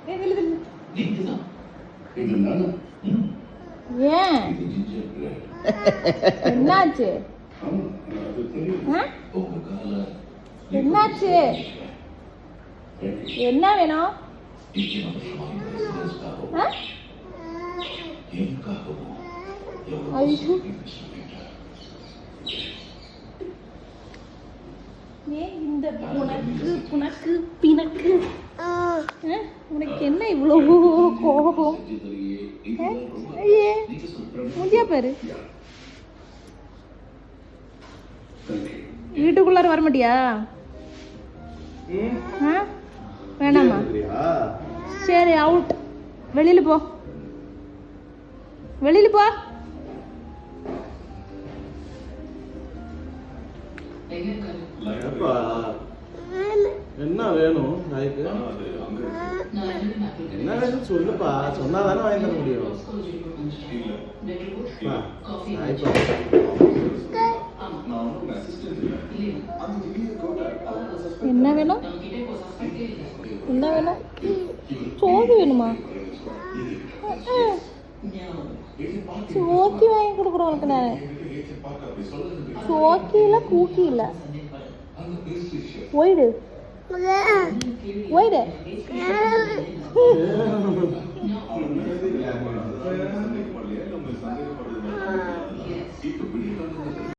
ஏன் என்னாச்சு? என்னாச்சு? என்ன வேணும்? ஐயோ இந்த புனக்கு புனக்கு பிணக்கு உனக்கு என்ன இவ்வளவு கோபம்? முடியா பாரு, வீட்டுக்குள்ளார வர மாட்டியா? வேணாமா? சரி அவுட், வெளியில போ, வெளியில போ. என்ன வேணும் நாய்க்கு? என்ன வேணும் சொல்லுப்பா, சொன்னாதானே வாங்கி தர முடியும். என்ன வேணும்? என்ன வேணும்? சோறு வேணுமா? சோக்கி வாங்கி கொடுக்குறோம் உனக்கு. நான் சோக்கி இல்லை, கூக்கி இல்லை. போயிடு, போயிடு.